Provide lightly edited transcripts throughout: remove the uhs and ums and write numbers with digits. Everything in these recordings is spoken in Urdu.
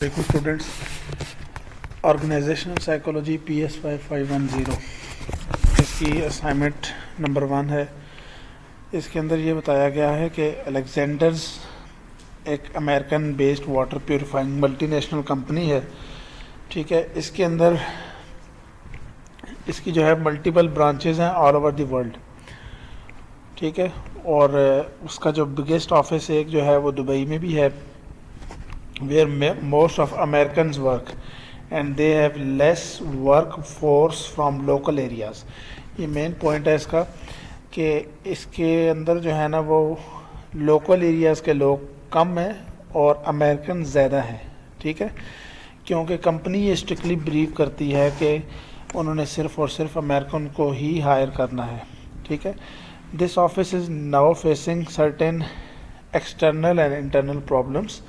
دیکھو اسٹوڈنٹس، آرگنائزیشنل سائیکولوجی PS5510 اس کی اسائنمنٹ نمبر 1 ہے۔ اس کے اندر یہ بتایا گیا ہے کہ الیگزینڈرز ایک American based water purifying multi national company ہے، ٹھیک ہے۔ اس کے اندر اس کی جو ہے ملٹیپل برانچز ہیں آل اوور دی ورلڈ، ٹھیک ہے۔ اور اس کا جو بگیسٹ آفس ایک جو ہے وہ دبئی میں بھی ہے، where most of Americans work and they have less workforce from local areas۔ یہ مین پوائنٹ ہے اس کا کہ اس کے اندر جو ہے نا وہ لوکل ایریاز کے لوگ کم ہیں اور امریکن زیادہ ہیں، ٹھیک ہے، کیونکہ کمپنی یہ اسٹرکٹلی بلیو کرتی ہے کہ انہوں نے صرف اور صرف امریکن کو ہی ہائر کرنا ہے، ٹھیک ہے۔ This office is now facing certain external and internal problems.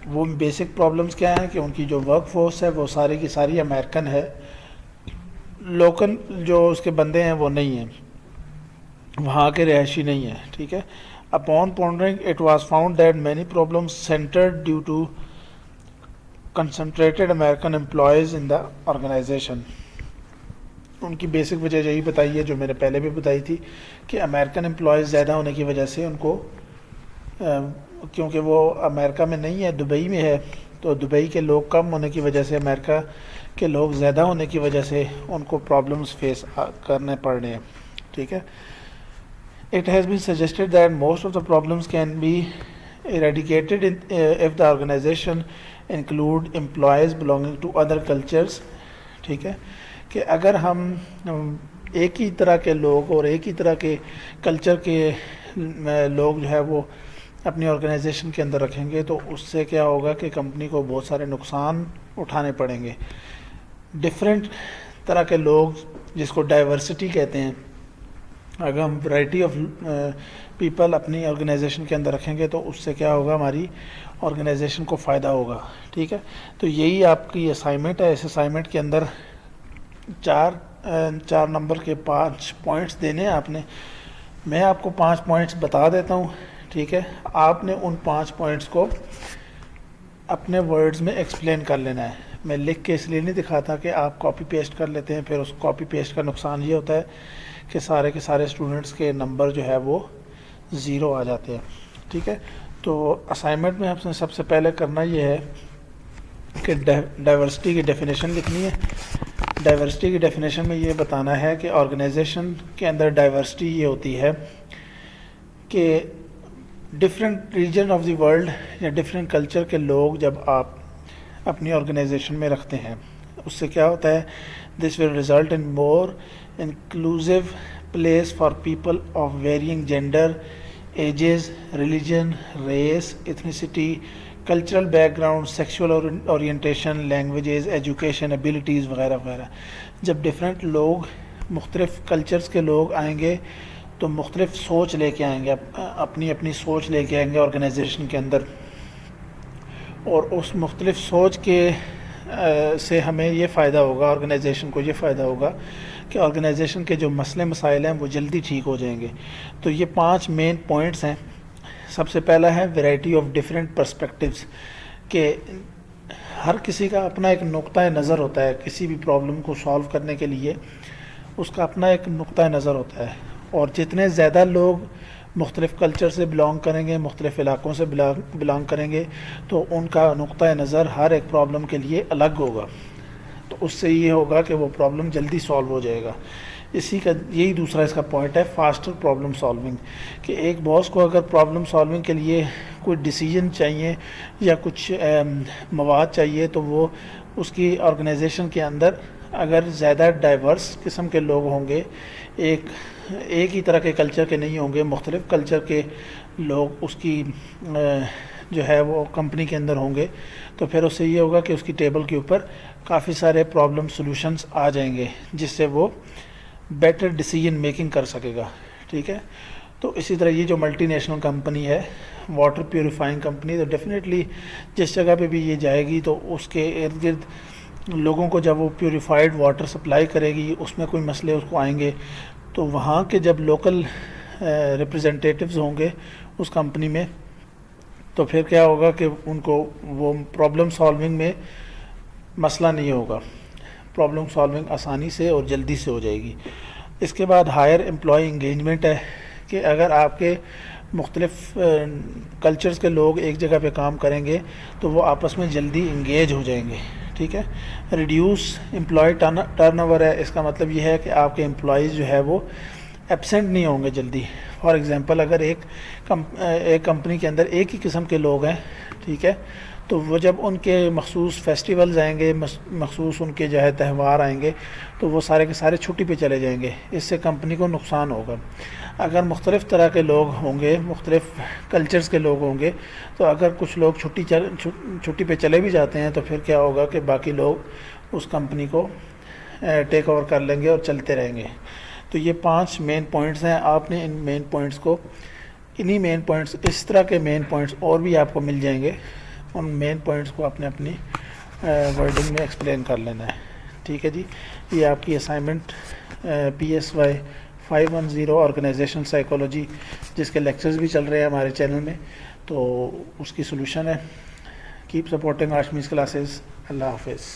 وہ بیسک پرابلمس کیا ہیں کہ ان کی جو ورک فورس ہے وہ ساری کی ساری امریکن ہے، لوکل جو اس کے بندے ہیں وہ نہیں ہیں، وہاں کے رہائشی نہیں ہیں، ٹھیک ہے۔ Upon pondering it was found that many problems centred due to concentrated American employees in the organization. ان کی بیسک وجہ یہی بتائی ہے جو میں نے پہلے بھی بتائی تھی کہ امریکن امپلائیز زیادہ ہونے کی وجہ سے ان کو کیونکہ وہ امریکہ میں نہیں ہے، دبئی میں ہے، تو دبئی کے لوگ کم ہونے کی وجہ سے امریکہ کے لوگ زیادہ ہونے کی وجہ سے ان کو پرابلمس فیس کرنے پڑ رہے ہیں، ٹھیک ہے۔ It has been suggested that most of the problems can be eradicated if the organization include employees belonging to other cultures، ٹھیک ہے، کہ اگر ہم ایک ہی طرح کے لوگ اور ایک ہی طرح کے کلچر کے لوگ جو ہے وہ اپنی آرگنائزیشن کے اندر رکھیں گے تو اس سے کیا ہوگا کہ کمپنی کو بہت سارے نقصان اٹھانے پڑیں گے۔ ڈفرینٹ طرح کے لوگ جس کو ڈائیورسٹی کہتے ہیں، اگر ہم ورائٹی آف پیپل اپنی آرگنائزیشن کے اندر رکھیں گے تو اس سے کیا ہوگا، ہماری آرگنائزیشن کو فائدہ ہوگا، ٹھیک ہے۔ تو یہی آپ کی اسائنمنٹ ہے۔ اس اسائنمنٹ کے اندر چار نمبر کے 5 پوائنٹس دینے ہیں آپ نے۔ میں آپ کو 5 پوائنٹس بتا دیتا ہوں، ٹھیک ہے۔ آپ نے ان 5 پوائنٹس کو اپنے ورڈز میں ایکسپلین کر لینا ہے۔ میں لکھ کے اس لیے نہیں دکھاتا کہ آپ کاپی پیسٹ کر لیتے ہیں، پھر اس کاپی پیسٹ کا نقصان یہ ہوتا ہے کہ سارے کے سارے اسٹوڈنٹس کے نمبر جو ہے وہ 0 آ جاتے ہیں، ٹھیک ہے۔ تو اسائنمنٹ میں آپ نے سب سے پہلے کرنا یہ ہے کہ ڈائیورسٹی کی ڈیفینیشن لکھنی ہے۔ ڈائیورسٹی کی ڈیفینیشن میں یہ بتانا ہے کہ آرگنائزیشن کے اندر ڈائیورسٹی یہ ہوتی ہے کہ different region of the world یا ڈفرینٹ کلچر کے لوگ جب آپ اپنی آرگنائزیشن میں رکھتے ہیں اس سے کیا ہوتا ہے، this will result in more inclusive place for people of varying gender, ages, religion, race, ethnicity, cultural background, sexual orientation, languages, education, abilities وغیرہ وغیرہ۔ جب ڈفرینٹ لوگ مختلف کلچرز کے لوگ آئیں گے تو مختلف سوچ لے کے آئیں گے، اپنی اپنی سوچ لے کے آئیں گے آرگنائزیشن کے اندر، اور اس مختلف سوچ کے سے ہمیں یہ فائدہ ہوگا، آرگنائزیشن کو یہ فائدہ ہوگا کہ آرگنائزیشن کے جو مسئلے مسائل ہیں وہ جلدی ٹھیک ہو جائیں گے۔ تو یہ 5 مین پوائنٹس ہیں۔ سب سے پہلا ہے ویرائٹی آف ڈفرینٹ پرسپیکٹیوز، کہ ہر کسی کا اپنا ایک نقطۂ نظر ہوتا ہے، کسی بھی پرابلم کو سالو کرنے کے لیے اس کا اپنا ایک نقطۂ نظر ہوتا ہے، اور جتنے زیادہ لوگ مختلف کلچر سے بلانگ کریں گے، مختلف علاقوں سے بلانگ کریں گے تو ان کا نقطۂ نظر ہر ایک پرابلم کے لیے الگ ہوگا، تو اس سے یہ ہوگا کہ وہ پرابلم جلدی سالو ہو جائے گا۔ اسی کا یہی دوسرا اس کا پوائنٹ ہے، فاسٹر پرابلم سالونگ، کہ ایک باس کو اگر پرابلم سالونگ کے لیے کوئی ڈیسیجن چاہیے یا کچھ مواد چاہیے تو وہ اس کی آرگنائزیشن کے اندر اگر زیادہ ڈائیورس قسم کے لوگ ہوں گے، ایک ہی طرح کے کلچر کے نہیں ہوں گے، مختلف کلچر کے لوگ اس کی جو ہے وہ کمپنی کے اندر ہوں گے، تو پھر اس سے یہ ہوگا کہ اس کی ٹیبل کے اوپر کافی سارے پرابلم سولوشنز آ جائیں گے جس سے وہ بیٹر ڈیسیجن میکنگ کر سکے گا، ٹھیک ہے۔ تو اسی طرح یہ جو ملٹی نیشنل کمپنی ہے، واٹر پیوریفائنگ کمپنی، تو ڈیفینیٹلی جس جگہ پہ بھی یہ جائے گی تو اس کے ارد گرد لوگوں کو جب وہ پیوریفائڈ واٹر سپلائی کرے گی، اس میں کوئی مسئلے اس کو آئیں گے تو وہاں کے جب لوکل ریپرزنٹیٹیوز ہوں گے اس کمپنی میں تو پھر کیا ہوگا کہ ان کو وہ پرابلم سالونگ میں مسئلہ نہیں ہوگا، پرابلم سالونگ آسانی سے اور جلدی سے ہو جائے گی۔ اس کے بعد ہائر امپلائی انگیجمنٹ ہے کہ اگر آپ کے مختلف کلچرز کے لوگ ایک جگہ پہ کام کریں گے تو وہ آپس میں جلدی انگیج ہو جائیں گے، ٹھیک ہے۔ ریڈیوس امپلائی ٹرن اوور ہے، اس کا مطلب یہ ہے کہ آپ کے امپلائیز جو ہے وہ ایبسینٹ نہیں ہوں گے جلدی۔ فار ایگزامپل اگر ایک کمپنی کے اندر ایک ہی قسم کے لوگ ہیں، ٹھیک ہے، تو وہ جب ان کے مخصوص فیسٹیولز آئیں گے، مخصوص ان کے جو ہے تہوار آئیں گے، تو وہ سارے کے سارے چھٹی پہ چلے جائیں گے، اس سے کمپنی کو نقصان ہوگا۔ اگر مختلف طرح کے لوگ ہوں گے، مختلف کلچرز کے لوگ ہوں گے، تو اگر کچھ لوگ چھٹی پہ چلے بھی جاتے ہیں تو پھر کیا ہوگا کہ باقی لوگ اس کمپنی کو ٹیک اوور کر لیں گے اور چلتے رہیں گے۔ تو یہ 5 مین پوائنٹس ہیں، آپ نے ان مین پوائنٹس کو، انہی مین پوائنٹس، اس طرح کے مین پوائنٹس اور بھی آپ کو مل جائیں گے، ان مین پوائنٹس کو آپ نے اپنی ورڈنگ میں ایکسپلین کر لینا ہے، ٹھیک ہے جی۔ یہ آپ کی اسائنمنٹ PSY 510 آرگنائزیشنل سائیکالوجی، جس کے لیکچرز بھی چل رہے ہیں ہمارے چینل میں، تو اس کی سولوشن ہے۔ Keep supporting Ashmi's classes. اللہ حافظ۔